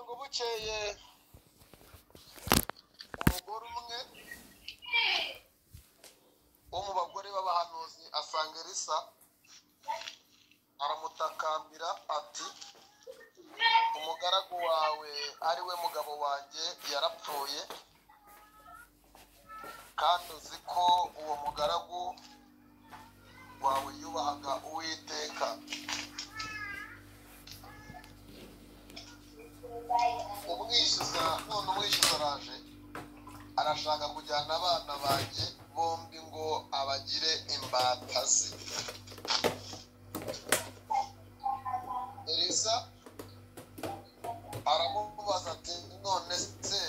ngo bukeye umugore umwe wo mu bagore b'abahanuzi asanga Elisa, aramutakambira ati umugaragu wawe ari we mugabo wanjye yarapfuye, kandi uzi ko uwo mugaragu wawe yubahaga Uwiteka. None umwishyuza araje arashaka kujyana abana banjye bombi ngo abagire imbata ze. Elisa aramubaza ati none se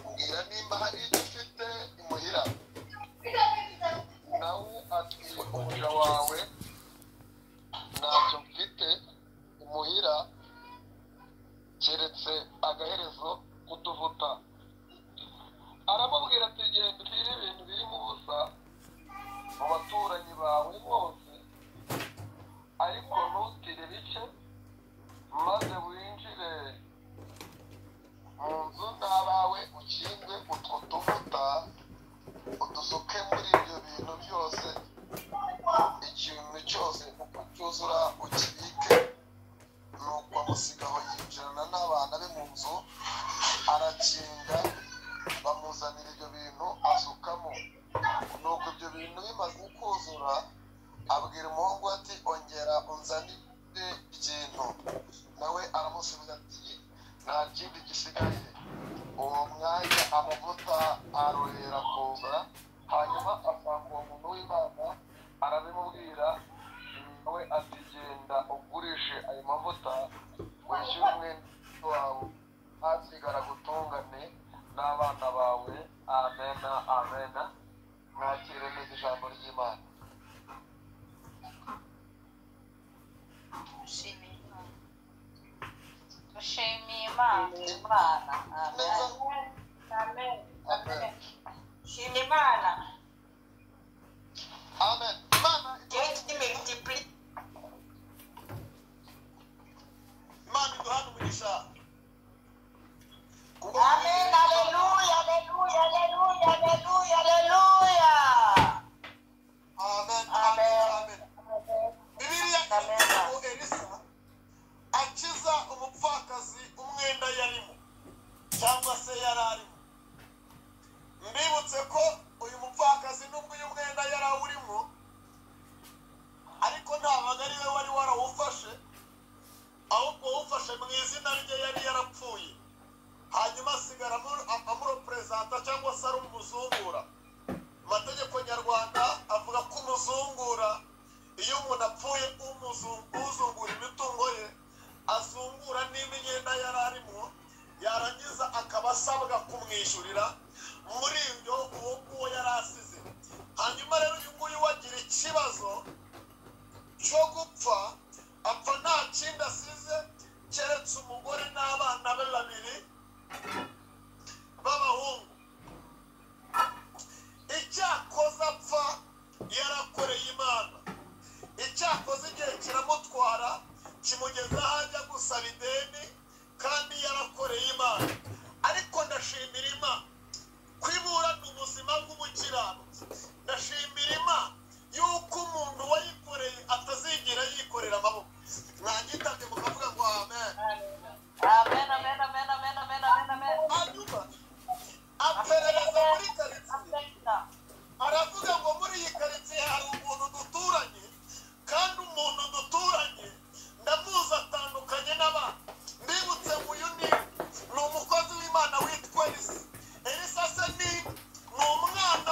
mbwira nimba hari icyo ufite imuhira. Nawe ati umuja wawe ntacyo mfite imuhira keretse agaherezo k'utuvuta. Aramubwira ati genda utire ibintu biri mu busa mu baturanyi bawe bose, ariko ntutire bike, maze winjire mu nzu n'abawe ukinge utwo tuvuta udusuke muri ibyo bintu byose, ikintu cyose uko cyuzura ukibike. Nuko amusigaho yinjirana n'abana be mu nzu, arakinga, bamuzanira ibyo bintu asukamo. Nuko ibyo bintu bimaze kuzura, abwira umuhungu ati ongera unzanire ikintu. Nawe aramusubiza ati nta kindi gisigaye. Uwo mwanya amavuta arorera kuza, hanyuma asanga uwo muntu w'Imana arabimubwira. Nawe ati genda ugurishe ayo mavuta wishyure umwenda wawe, hasigara gutungane n'abana bawe. Amena amena. Mwakire neza ijambo ry'Imana. Dushimiye Imana. Amen. Amen. Shima Imana. Amen. Imana iduhana umugisha. Amen. Hallelujah. Hallelujah. Hallelujah. Hallelujah. Hallelujah. Amen. Amen. Bibiliya ivuga ko Elisa akiza umupfakazi umwenda yarimo cyangwa se yari arimo. Mbibutse ko uyu mupfakazi nubwo uyu mwenda yari awurimo, ariko ntabaga ari we wari warawufashe, ahubwo wufashe mu izina rye yari yarapfuye. Hanyuma asigara amurepresenta cyangwa se ari umuzungura. Amategeko nyarwanda avuga ko umuzungura, iyo umuntu apfuye uzungura imitungo ye, azungura n'imyenda yari arimo, yarangiza akaba asabwa kumwishyurira muri ibyo uwo nguwo yari asize. Hanyuma rero uyu nguyu wagira ikibazo cyo gupfa, apfa nta kindi asize keretse umugore n'abana be babiri b'abahungu. Icyakoze apfa yarakoreye Imana. Icyakoze igihe kiramutwara kimugeza aho ajya gusaba ideni, kandi yarakoreye Imana. Ariko ndashimira Imana kwiburana ubuzima bw'umukiranutsi. Ndashimira Imana yuko umuntu wayikoreye atazigira yikorera amaboko. Mwagitabye mukavuga ngo amen. Amen. Amen. Amen. Amen. Amen. Amen. Hanyuma aperereza muri karitsiye, aravuga ngo muri iyi karitsiye hari umuntu duturanye, kandi umuntu duturanye ndamuzi atandukanye n'abandi. Mbibutse uyu ni umukozi w'Imana witwa Elisa. Elisa se ni umwana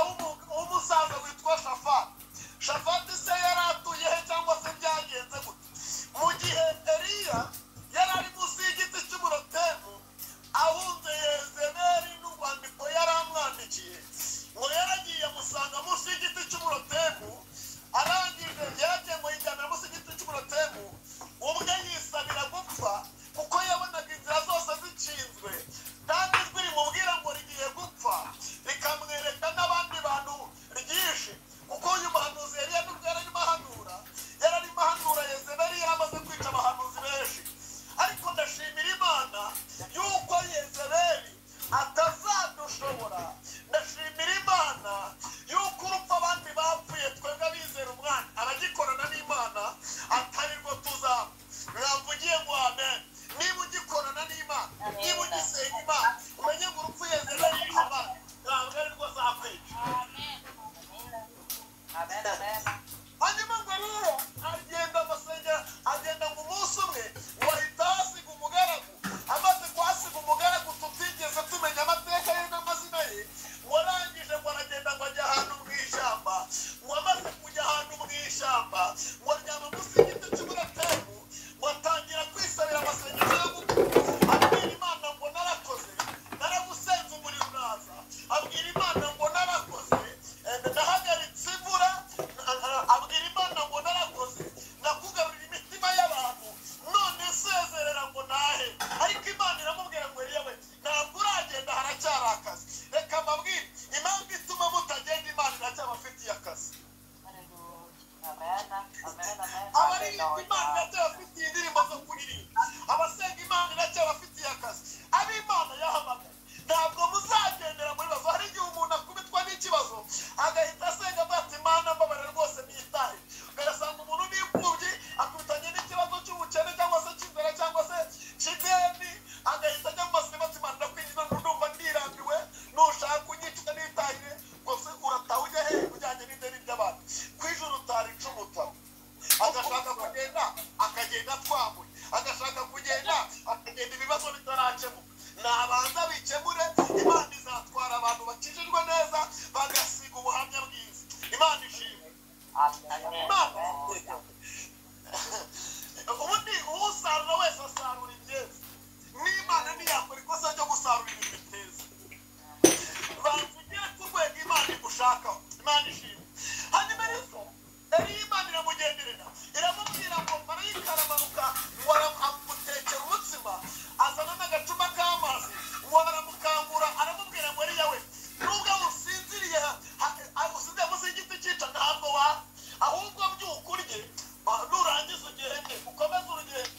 w'umusaza witwa Shafati. Shafati se yari atuye he cyangwa se byagenze gute? Mu gihe Eliya akazi ab'Imana yahamagaye ntabwo muzagendera muri bazo hari igihe umuntu akubitwa n'ikibazo agahita asenga ati Imana mbabarira rwose niyitahe ugasanga umuntu n'imfubyi akubitanye n'ikibazo cy'ubukene cyangwa se cy'inzara cyangwa se cy'ideni agahita ajya mu masenga ati Imana ndakwinjiza ndumva ndirambiwe nushaka kunyica nitahire rwose urataha ujya he ujyanye n'ideni ry'abantu kwijuru utarica umutabo agashaka kugenda akagenda twamuye agashaka kugenda akagenda ibibazo bitarakemuka nabanza bikemure Imana izatwara abantu bakijijwe neza bagasiga ubuhamya bwiza Imana ishimwe ubundi usarura wese asarura ibyeza n'Imana ntiyakora ikosa ryo gusarura ibintu biteza bavugire ku rwego Imana igushakaho Imana ishimwe hanyuma rero Imana iramugenderera iramubwira ngo marayika aramanuka ngo amutekera umutsima azana n'agacupa k'amazi ngo aramukangura aramubwira ngo Eliya we nubwo usinziriye usinziriye munsi y'igiti cyica ntabwo ahubwo byuka urye nurangiza ugende ukomeze urugendo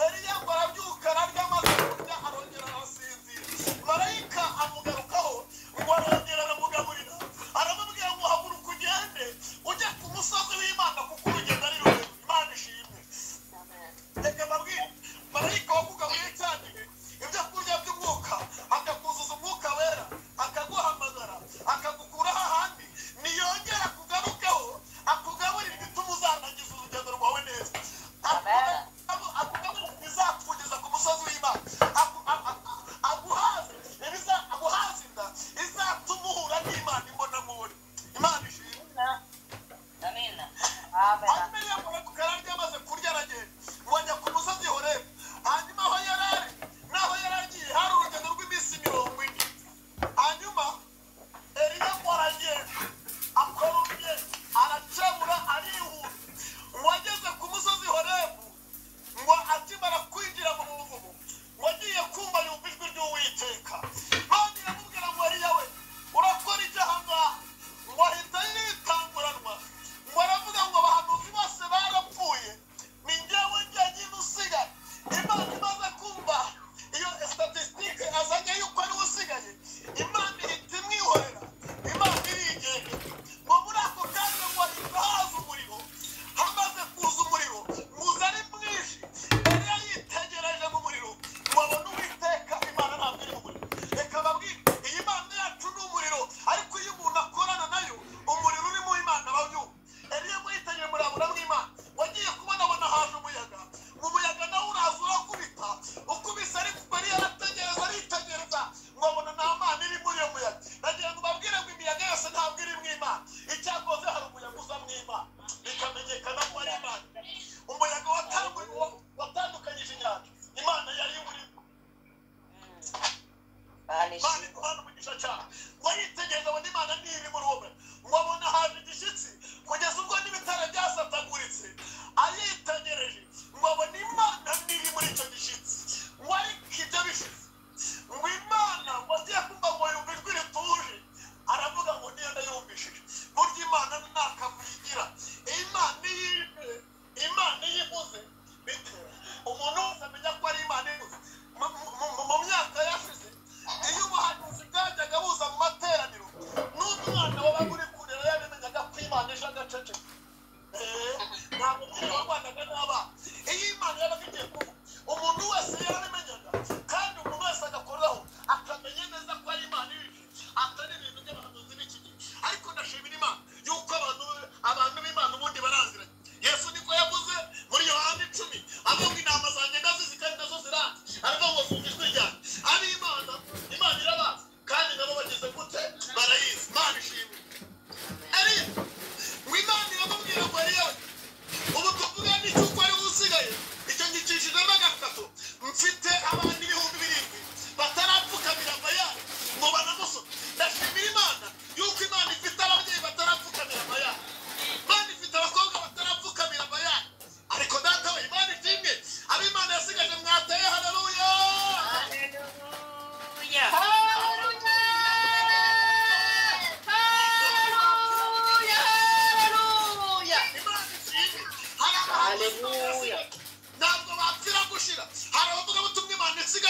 Eliya ngo arabyuka ararya amaze kurya arongera arasinzira marayika amugarukaho ngo arongera aramugaburira aramubwira ngo haguruka ugende ujye ku musozi w'Imana kuko urugendo ari rurerure Imana ishimwe reka mbabwire marayika wakugaburiye cyane ibyo kurya by'umwuka akakuzuza umwuka wera akaguhamagara akagukuraho ahandi niyongera kugarukaho akugaburira ibituma uzanagiza urugendo rwawe neza akugaburira ibizakugeza ku musozi w'Imana aguhaze inda izatuma uhura n'Imana imbonankubone Imana ishimwe hanyuma yamurabuka ararya amaze kurya aragenda ngo ajya ku musozi Horebu hanyuma aho yari ari n'aho yari agiye hari urugendo rw'iminsi 40 hanyuma Eliya ngo aragenda akora urugendo aracabura arihuta ngo ageze ku musozi Horebu ngo akimara kwinjira mu buvumo ngo agiye kumva yumva ijwi ry'Uwiteka Imana iramubwira ngo Eliya we urakora iki aha ngaha ngo ahita yitanguranwa ngo aravuga ngo abahanuzi bose barapfuye ni njyewe njyenyine usigaye Imana imaze kumva iyo statistique azanye yuko ari usigaye Imana ihita imwihorera Imana irigenge ngo muri ako kanya ngo ahita haza umuriro hamaze kuza umuriro muza ari mwinshi Eliya yitegereje mu muriro ngo abone Uwiteka Imana ntabwo iri mu muriro reka babwire iyi Mana yacu ni umuriro ariko iyo umuntu akorana nayo umuriro uri mu Imana babyumva Eliya ngo yitegereje murabura mw'Imana wagiye kubonabona haje umuyaga umuyaga nawe uraza urakubita ukubise ariko Eliya arategereza aritegereza ngo abona nta Mana iri muri uyo muyaga nagira ngo babwire ngo imiyaga yose ntabwo iri mu Imana icyakoze hari umuyaga uza mu Imana bikamenyekana ko ari Imana umuyaga watandukanyije inyanja Imana yari muri Imana iguhana umugisha cyane ngo yitegereza abona Imana ntiri muri uwo ngo abona haje igishyitsi kugeza ubwo n'ibitara byasataguritse ayitegereje ngo abona Imana ntiri muri icyo gishyitsi ngo ariko ibyo bishize ngo Imana ngo agiye kumva ngo yumva ijwi rituje aravuga ngo niyo ndayumvishije burya Imana nta kavuyigira Imana iyo ivuze umuntu wese amenya ko ari Imana ivuze mu myaka yashize iyo ubuhanuzi bwajyaga buza mu materaniro n'umwana wabaga uri kurera yabimenyaga ko Imana ije agaceceka ntabwo umwana warwanaga n'abana iyo Imana yabaga igiye kuba umuntu wese yarabimenyaga kandi umuntu wese agakoraho akamenya neza ko ari Imana ije atari ibintu by'abahanuzi b'iki gihe ariko ndashimira Imana yuko abantu b'Imana ubundi baraziranye Yesu niko yavuze muri Yohana 10 avuga intama zanjye ndazizi kandi nazo ziranzi aravuga ngo zumva ijwi ryanjye ari Imana irabazi kandi nabo bageze gute barayizi Imana ishimwe Eliya ngo Imana iramubwira ngo Eliya ubu tuvuga n'icyo ari usigaye icyo ngicishijemo gatatu mfite abantu 7,000 batarapfukamira Bayali ngo banamuso ndashimira Imana yuko Imana ifite ababyeyi batarapfukamira Bayali Imana ifite abakobwa batarapfukamira Bayali ariko data we Imana ishimwe ab'Imana yasigaje mwateye haleluya Hallelujah. Ntabwo bapfira gushira hari abavuga butumwe Imana isigaje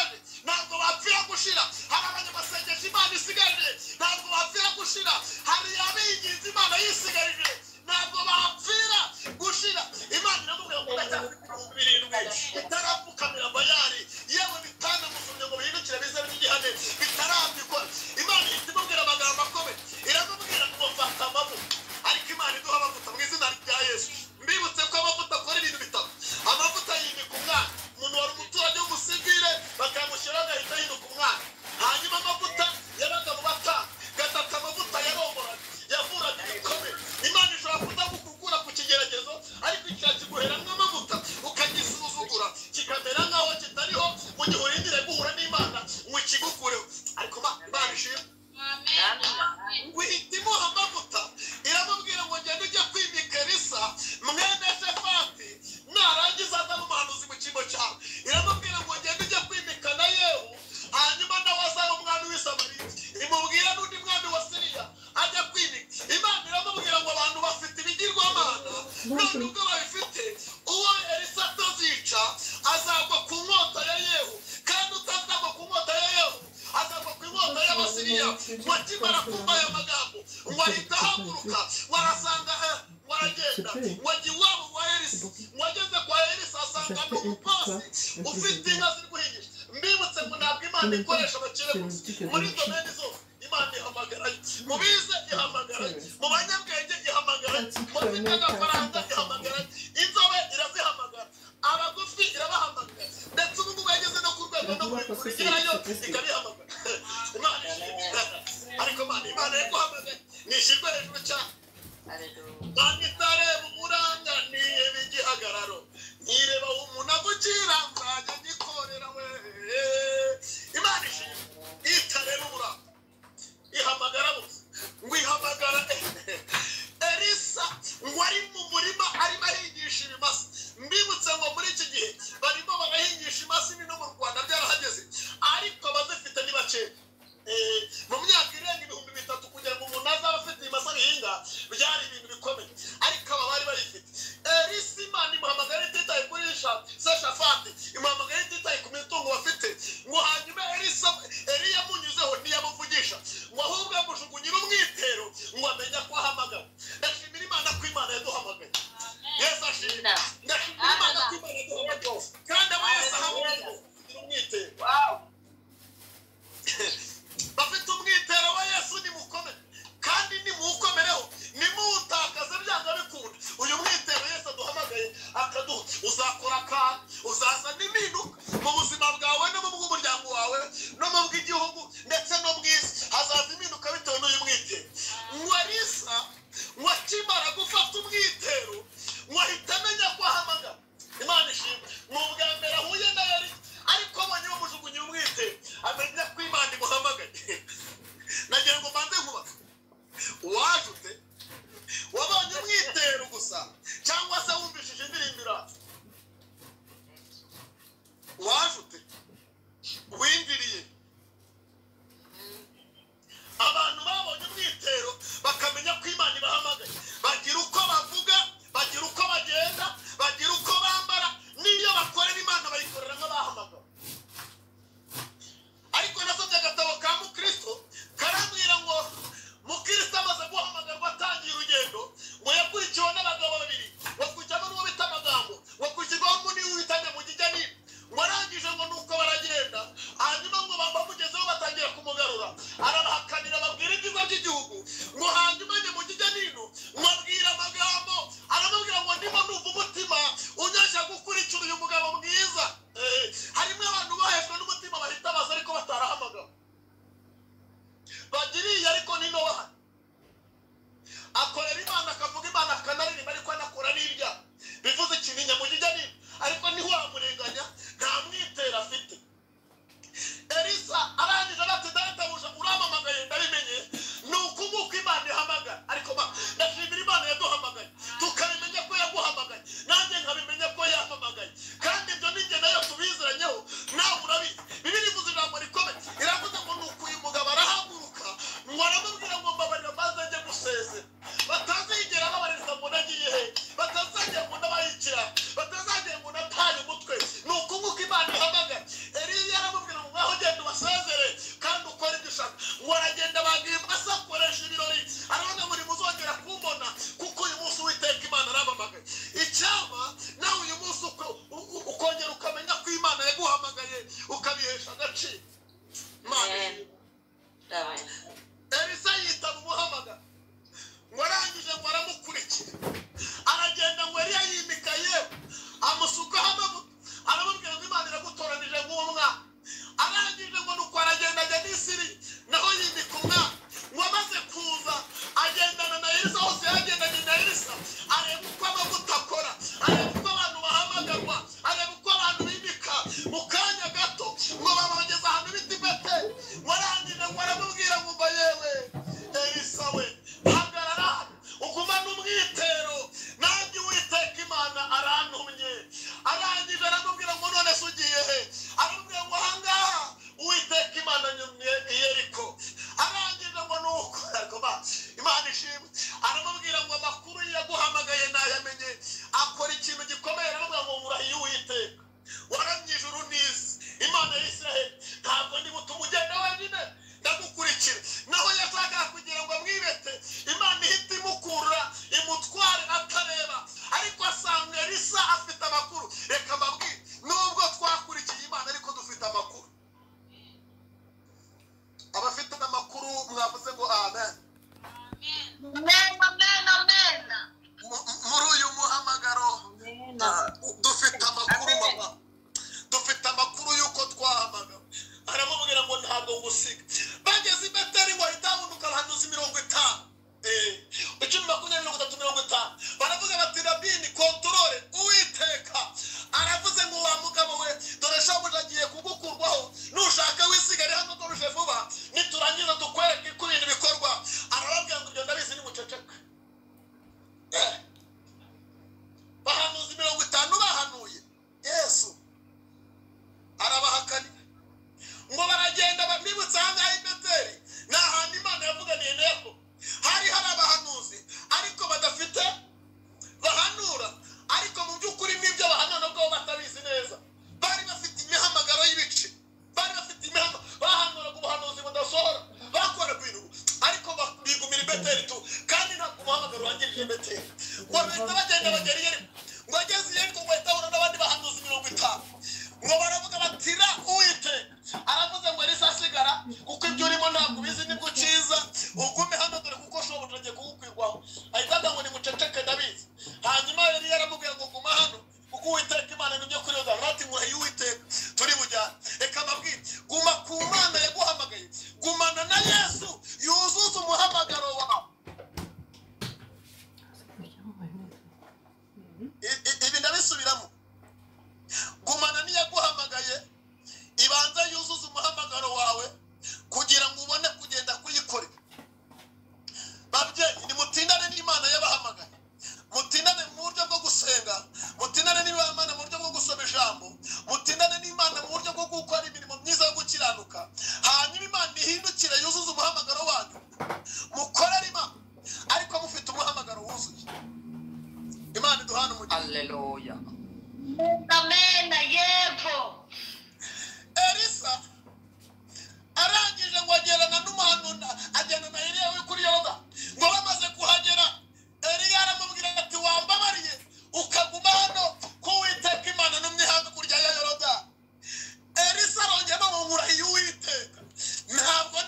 bitarapfukamira bayari yewe bitanamusomye ngo bihindukire bize by'igihane bitarambikwa imana ihita imubwira amagambo akomeye iramubwira ngo mfata amavuta ariko imana iduha amavuta mu izina rya Yesu mbibutse ko amavuta akora ibintu bitatu amavuta yimika umwana umuntu wari umuturage w'umusivile bakamushyiraho agahita yinuka umwana hanyuma amavuta yabaga mu batanu gatatu amavuta yaromboraga yavuraga ibikomere imana ishobora kutagukura ku kigeragezo ariko ikakiguheramo amavuta ukagisuzugura kikamera nkaho kitariho mu gihe urindire guhura n'imana ngo ikigukureho ariko imana ishimwe ngo ihita imuha amavuta iramubwira ngo ngende ujye kwimika Elisa mwene Shafati narangiza azana umuhanuzi mu cyimbo cyawe iramubwira ngo ngende ujye kwimika na Yehu hanyuma nawe azaba umwami w'i Samariya imubwira n'undi mwami wa Siriya ajya kwimika imana iramubwira ngo abantu bafite ibigirwamana none ubwo babifite uwo Elisa atazica azagwa ku nkota ya Yehu kandi utazagwa ku nkota ya Yehu azagwa ku nkota y'Abasiriya ngo akimara kumva ayo magambo ngo ahita ahaguruka warasanga waragenda ngo ajya iwabo wa Elisa ngo ageze kwa Elisa asanga n'umukozi ufite inka ziri guhingisha mbibutse ngo ntabwo imana ikoresha abakire gusa muri domeni zose imana ihamagarayo mu bize ihamagarayo mu banyabwenge ihamagarayo mu bafite agafaranga ihamagarayo inzobe irazihamagara abagufi irabahamagara ndetse ubu ngubu yageze no ku rwego no kurigerayo ikabihamagara imana ariko imana yaguhamagaye nishyirwe hejuru cyane kandi itareba umuranga nireba igihagararo nireba umuntu avugira nzajya ngikorera we imana ishimwe itareba umuranga ihamagara bose ngo ihamagara Elisa ngo ari mu murima arimo ahingisha ibimasa mbibutse ngo muri iki gihe barimo barahingisha imashini no mu Rwanda byarahageze ariko abazifite ni bake mu myaka irenga 3,000 kugira ngo umuntu azaba afite imasa bihinga byari ibintu bikomeye ariko aba bari bayifite Elisa imana imuhamagara ititaye kuri Shafati imuhamagara ititaye ku mitungo bafite ngo hanyuma Eliya munyuzeho ntiyamuvugisha ngo ahubwo yamujugunyira umwitero ngo amenya ko ahamagara ndashimira imana ko imana yaduhamagaye Yesu ashimwe ndashimira imana ko imana yaduhamagaye kandi aba Yesu ahamagara umwitero bafite umwitero wa Yesu nimukomere kandi nimuwukomereho nimuwutakaze byanga bikunda uyu mwitero Yesu aduhamagaye akaduha uzakora kandi uzazana impinduka mu buzima bwawe no mu bw'umuryango wawe no mu bw'igihugu ndetse no bw'isi hazaza impinduka bitewe n'uyu mwitero ngo Elisa ngo akimara gufata umwitero ngo ahita amenya ko ahamagara imana ishimwe mu bwa mbere ahuye na Elisa ariko abonye bamujugunye umwitero amenya ko imana imuhamagaye nagira ngo mbanze nkuba wajute wabonye umwitero gusa cyangwa se wumvishije indirimbo irata wajute windiriye ngo baravuga batira Uwiteka aravuze ngo Elisa asigara kuko ibyo urimo ntabwo ubizi nibwo ukiza ugume hano dore kuko shobuja agiye kugukwirwaho ahitaga ngo nimuceceke ndabizi hanyuma Eliya aramubwira ngo guma hano kuko Uwiteka Imana nibyo kuri Yorodani ati nguhe Uwiteka turi bujyane reka mbabwire guma ku Mana yaguhamagaye gumana na Yesu yuzuza umuhamagaro wawe ibi ndabisubiramo gumana niyaguhamagaye ibanza yuzuza umuhamagaro wawe kugira ngo ubone kugenda kuyikorera babyeyi nimutindane n'Imana yabahamagaye mutindane mu buryo bwo gusenga mutindane n'Imana mu buryo bwo gusoma ijambo mutindane n'Imana mu buryo bwo gukora imirimo myiza yo gukiranuka hanyuma Imana ihindukire yuzuza umuhamagaro wanyu mukorere Imana ariko mufite umuhamagaro wuzuye Imana iduhana umugisha Haleluya. Amen. Yego. Elisa arangije ngo agerana n'umuhanuzi ajyana na Eliya we kuri Yorodani ngo bamaze kuhagera Eliya aramubwira ati wambabariye ukaguma hano ko Uwiteka Imana numye hakurya ya Yorodani Elisa arongera ngo nkurahiye Uwiteka ntabwo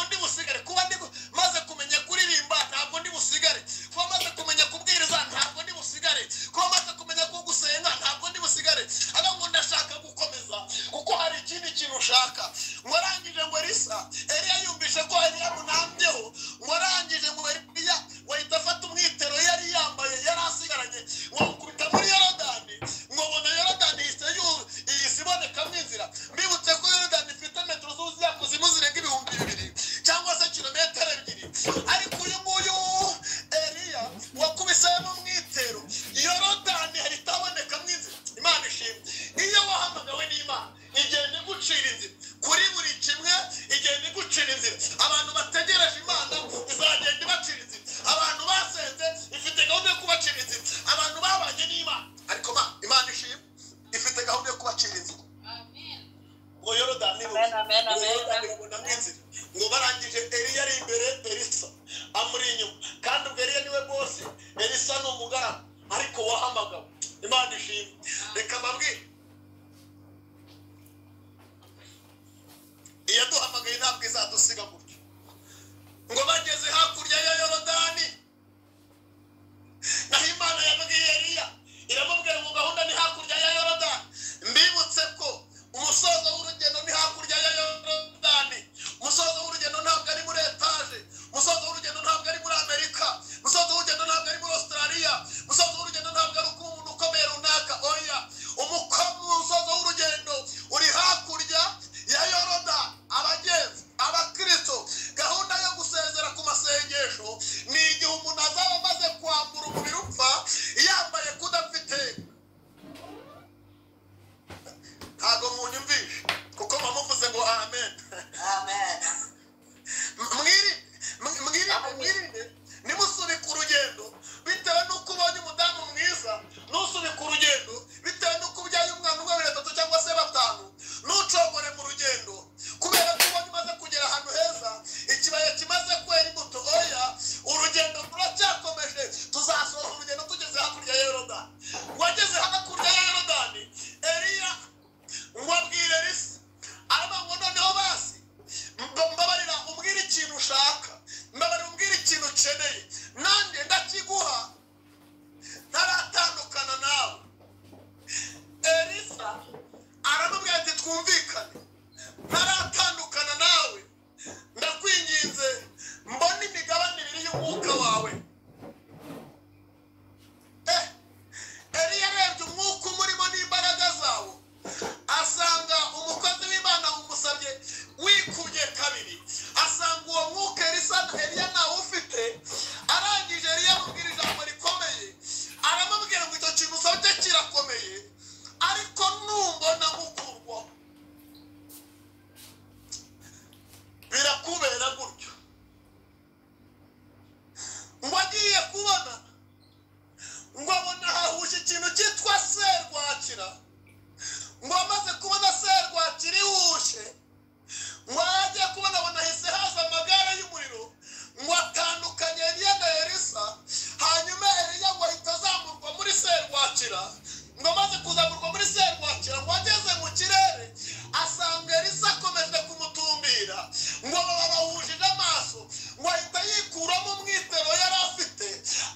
ndi busigare kuba ndi maze kumenya kuririmba ntabwo ndi busigare kuba maze kumenya kubwiriza ntabwo ndi busigare kuba maze kumenya ko gusenga ntabwo ndi busigare aba ngo ndashaka gukomeza kuko hari ikindi kintu ushaka ngo arangije ngo Eliya yumvishe ko Eliya munambyeho ngo arangije ngo Eliya wahita afata umwitero yari yambaye yari asigaranye ngo akubita muri Yorodani ngo bona Yorodani ihise ibonekamo inzira mbibutse ko Yorodani ifite metero zuzuye kuzimu zirenga 2,000 cyangwa se kilometero 2 ariko uyu nguyu Eliya wakubisemo umwitero Yorodani ahita abonekamo inzira Imana ishimwe iyo wahamagawe n'Imana igenda igucira inzira kuri buri kimwe igenda igucira inzira abantu bategereje Imana izagenda ibacira inzira abantu basenze ifite gahunda yo kubacira inzira abantu babanye n'Imana ariko Imana ishimwe ifite gahunda yo kubacira inzira ngo Yorodani ngo barangije Eliya ari imbere Elisa amuri inyuma kandi ubwo Eliya niwe bosi Elisa ni umugaragu ariko wahamagawe Imana ishimwe reka mbabwire iyo duhamagaye ntabwo izadusiga gutyo ngo bageze hakurya ya Yorodani naho Imana yabwiye Eliya iramubwira ngo gahunda ni hakurya ya Yorodani mbibutse ko umusozo w'urugendo ni hakurya ya Yorodani umusozo w'urugendo ntabwo ari muri etaje umusozo w'urugendo ntabwo ari muri Amerika umusozo w'urugendo ntabwo ari muri Australia umusozo w'urugendo ntabwo ari umuntu ukomeye runaka oya umusozo w'urugendo uri hakurya ya Yorodani abagenzi abakristo gahunda yo gusezera ku masengesho ni igihe ngo maze kuzamurwa muri serwakira ngo ageze mu kirere asanga Elisa akomeje kumutumbira ngo baba bahujije amaso ngo ahita yikuramo umwitero yari afite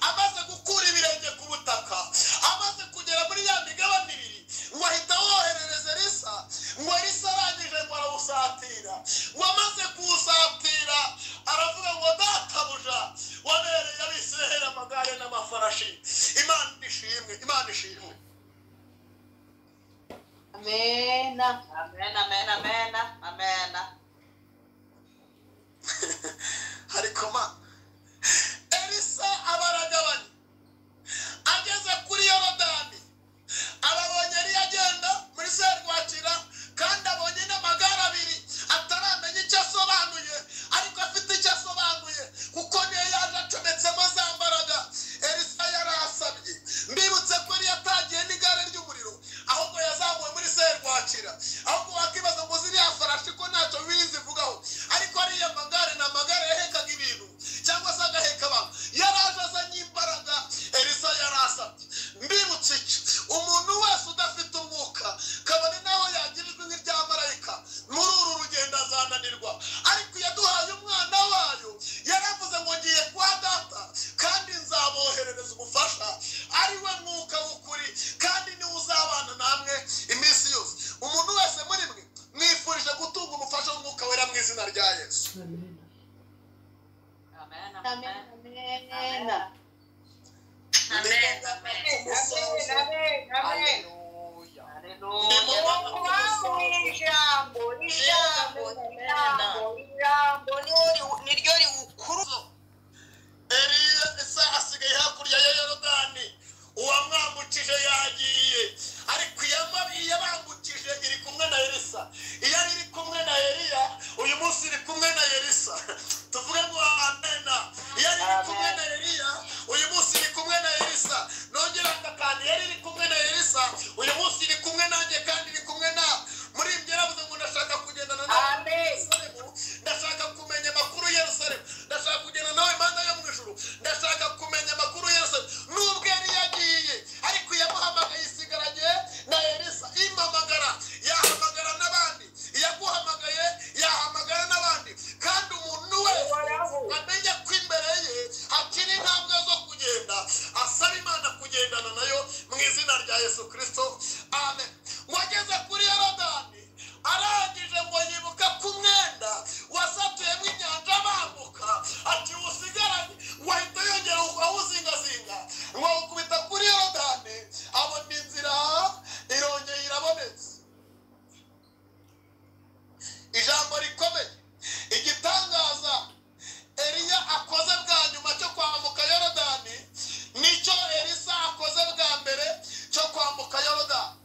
amaze gukura ibirenge ku butaka amaze kugera muri ya migabane ibiri ngo ahita woherereza Elisa ngo Elisa arangije ngo arawusatira ngo amaze kuwusatira aravuga ngo databuja wabereye abisiraheli amagare n'amafarashi. Imana ishimwe, Imana ishimwe. Amen. Amen. Amen. Amen. Amen. Ariko Elisa abaragabanye ageze kuri Yorodani ababonye yari agenda muri serwakira kandi abonye n'amagare abiri ataramenya icyo asobanuye ariko afite icyo asobanuye kuko niyo yaje acometsemo za mbaraga. Elisa yarasabye mbibutse ko yari yatagiye n'igare ry'umuriro ahubwo yazamuwe muri serwakira ahubwo wakibaza ngo ziriya farashi ko ntacyo bizivugaho ariko ariya magare ni amagare yahekaga ibintu cyangwa se agaheka abantu yaraje azanye imbaraga. Elisa yarasabye mbibutse umuntu wese udafite umwuka kabone naho yagirirwa nk'irya marayika muri uru rugendo azananirwa ariko yaduhaye umwana wayo yaravuze ngo ngiye kwa data kandi nzaboherereza umufasha ari we mwuka w'ukuri kandi niwe uzabana namwe iminsi yose. Umuntu wese muri mwe mwifurije gutunga umufasha w'umwuka wera mu izina rya Yesu. Amen. Amen. Amen. Amen. Amen. Niryo riwukuru. Elisa asigaye hakurya ya Yorodani uwamwambukije yagiye ariko iyabambukije iri kumwe na Elisa. Iyo iri kumwe na Eliya uyu munsi iri kumwe na Elisa. Tuvuge ngo amena. Iyo iri kumwe na Eliya uyu munsi iri kumwe na Elisa. Nongera kandi iri kumwe na Elisa uyu munsi iri kumwe nanjye kandi iri kumwe na muri ibyo yaravuze ngo ndashaka kugendana nawe. Ndashaka kumenya amakuru Yerusalemu. Ndashaka kugenda nawe Imana yo mu ijuru. Ndashaka kumenya amakuru Yerusalemu. Nubwo yari yagiye ariko yamuhamagaye isigaranye na Elisa. Imamagara yahamagara n'abandi, yaguhamagaye yahamagara n'abandi kandi umuntu wese amenya ko imbere ye hakiri intambwe zo kugenda asaba Imana kugendana nayo mu izina rya Yesu Kristo. Amen. Wageze kuri Yorodani arangije ngo yibuka ku mwenda wasatuyemo inyanja bambuka ati usigaranye wahita yongera awuzingazinga ngo awukubita kuri Yorodani abona inzira irongeye irabonetse. Ijambo rikomeye igitangaza Eliya akoze bwa nyuma cyo kwambuka Yorodani nicyo Elisa akoze bwa mbere cyo kwambuka Yorodani.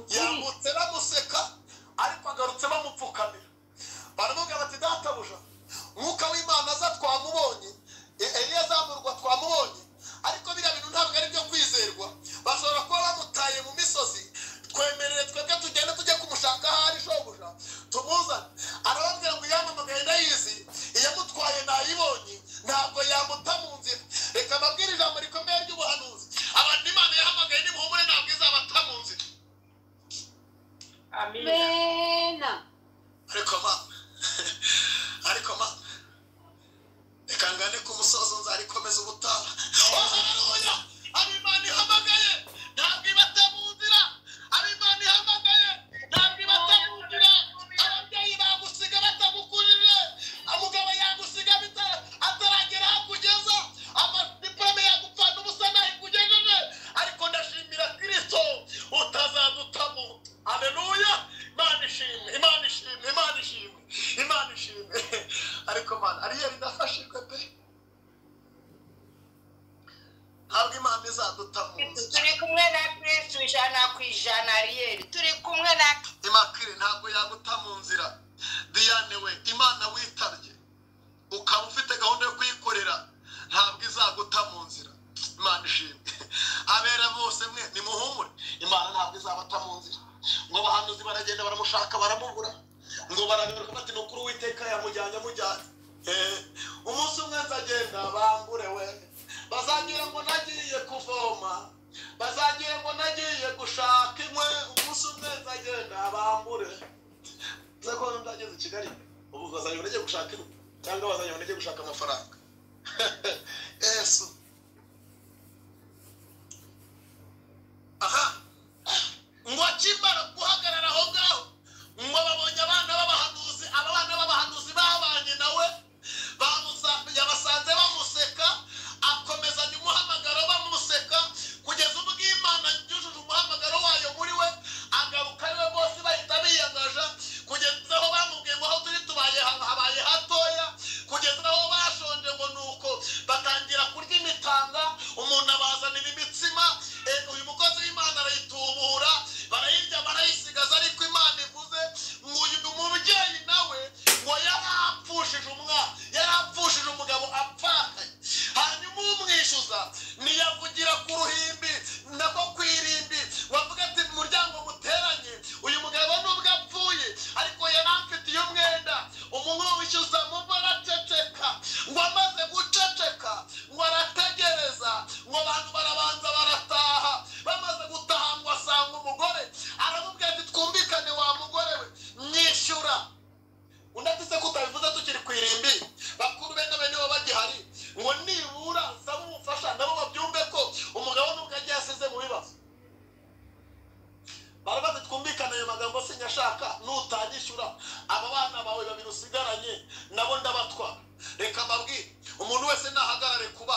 yambutse bamuseka ariko agarutse bamupfukamira baravuga bati databuja mwuka w'Imana aza twamubonye Eliya azamurwa twamubonye ariko biriya bintu ntabwo ari byo kwizerwa bashobora kuba bamutaye mu misozi twemerere twebwe tugende tujye kumushaka ahari shobuja tumuzane arababwira ngo yamamagaye ndayizi iyamutwaye nayibonye ntabwo yamuta mu nzira reka babwire ijambo rikomeye ry'ubuhanuzi abantu Imana yahamagaye nimuhumure ntabwo izabata mu nzira amena ariko ma reka ngane ku musozo nzarikomeza ubutaha haleluya ab'Imana ihamagaye ntabwo ibata mu nzira ab'Imana ihamagaye ntabwo ibata mu nzira ababyeyi bagusiga batagukurije umugabo yagusiga ataragera aho kugeza amadiplome yagupfana ubusa naho kugejeje ariko ndashimira Kristo utazadutamo haleluya Imana ishimwe ariko mana Ariyeli ndafashijwe pe ntabwo Imana izadutamo turi kumwe na Kristo 100% Ariyeli turi kumwe na Imakire ntabwo yaguta mu nzira Diane we Imana witabye ukaba ufite gahunda yo kuyikorera ntabwo izaguta mu nzira Imana ishimwe abera bose mwe nimuhumure Imana ntabwo izabata mu nzira ngo abahanuzi baragenda baramushaka baramubura ngo barabiruka bati nukuri Uwiteka yamujyanye umunsi umwe nzagenda bambure we bazagira ngo nagiye kuvoma bazagira ngo nagiye gushaka inkwe umunsi umwe nzagenda bambure zako ndageze Kigali ubu bazagira ngo nagiye gushaka inkwe cyangwa bazagira ngo nagiye gushaka amafaranga Yesu aha ngo akimara guhagarara aho ngaho ngo babonye abana b'abahanuzi babanye nawe yabasanze bamuseka akomezanya umuhamagaro bamuseka kugeza ubwo Imana yujuje umuhamagaro wayo muri we agaruka ariwe bose bahita biyangaja kugeza aho bamubwiye ngo aho turi tubaye habaye hatoya kugeza aho bashonje ngo nuko batangira kurya imitanga umuntu abazanira imitsima uyu mukozi w'Imana arayitubura barayirya barayisigaza ariko Imana ivuze ngo uyu mubyeyi nawe ngo yarapfushije umugabo apfakaye hanyuma umwishyuza niyavugira ku ruhimbi nako kwirimbi wavuga ati mu muryango muteranye uyu mugabo nubwo apfuye ariko yaramfitiye umwenda umwishyuza mubo araceceka ngo amaze guceceka ngo arategereza ngo abantu barabanza barataha bamaze gutaha ngo asanga umugore aramubwira ati twumvikane wa mugore we nyishyura unatise kutabivuze tukiri kwirimbi bakuru bene bo bagihari ngo nibura nsaba umufasha nabo babyumve ko umugabo nubwo agiye asize mu bibazo barabaze twumvikane ayo magambo sinyashaka nutanyishyura aba bana bawe babiri usigaranye nabo ndabatwara reka mbabwire umuntu wese nahagarare kuba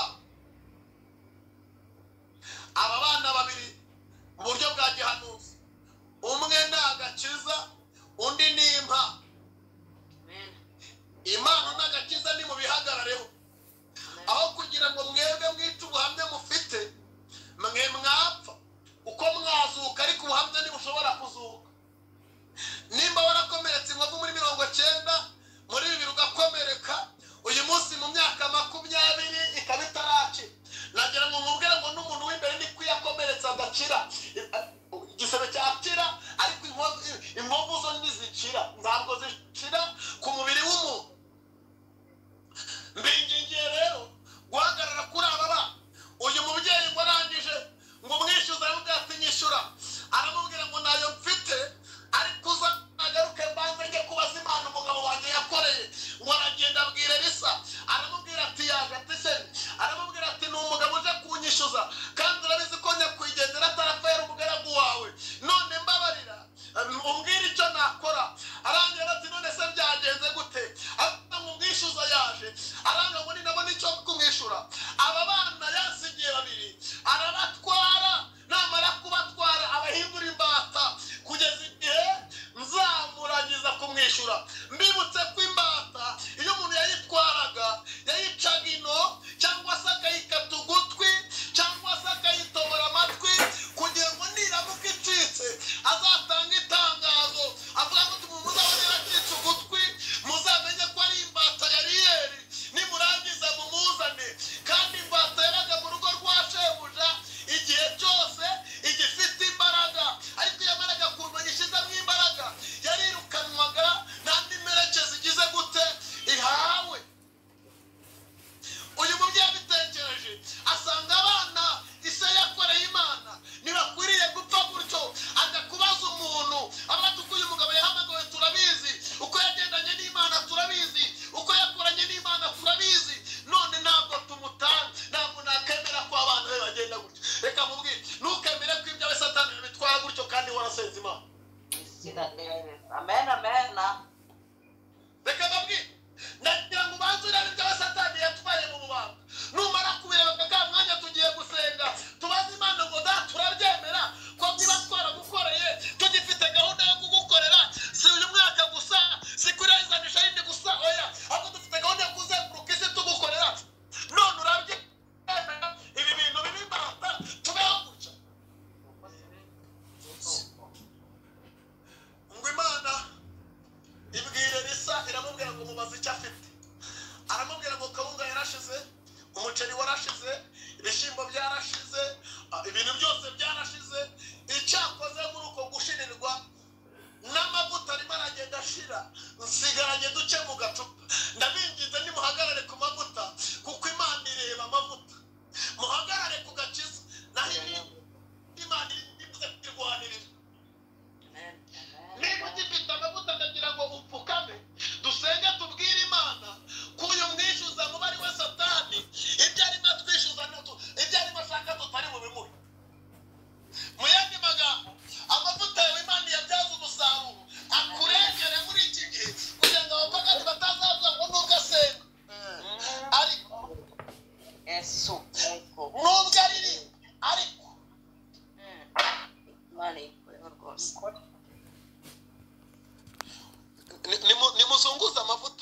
aba bana babiri mu buryo bwa gihanuzi umwe ni agakiza undi ni Imana n'agakiza ni mu bihagarareho aho kugira ngo mwebwe mwice ubuhamya mufite mwe mwapfa uko mwazuka ariko ubuhamya ntibushobora kuzuka nimba warakomeretse inkovu muri 90 muri 2 ugakomereka uyu munsi mu myaka 20 ikaba imana izina rya Yesu. Amen, amen. reka babwire ndagira ngo ubanze urebe ibyo satani yatwaye mu bubanda numara kubireba ka mwanya tugiye gusenga tubaze imana ngo da turabyemera ko niba twaragukoreye tugifite gahunda yo kugukorera si uyu mwaka gusa si kuri izanisha yindi gusa oya ahubwo dufite gahunda yo kuzenguruka isi tugukorera none urabyemera ibi bintu bibi imbata tubeho gutya ngo imana ibwire Risa iramubwira ngo mubaze icyo afite aramubwira ngo kawunga yarashize umuceri warashize ibishyimbo byarashize ibintu byose byarashize icyakoze muri uko gushirirwa n'amavuta arimo aragenda ashira nsigaranye duke mu gacupa ndabingize nimuhagarare ku mavuta kuko imana ireba amavuta muhagarare ku gakiza naho imana ibuze kwirwanirira niba ugifite amavuta ndagira ngo upfukame dusenge tubwire imana ko uyu mwishyuza muba ari we satani ibyo arimo atwishyuza ibyo arimo ashaka tutari bubimuhe mu yandi magambo amavuta yawe imana yabyaza umusaruro akurengere muri iki gihe kugira ngo abapagani batazavuga ngo nubwo asenga ariko Yesu. nubwo aririmba ariko Imana ikoreho rwose. nimuzunguze amavuta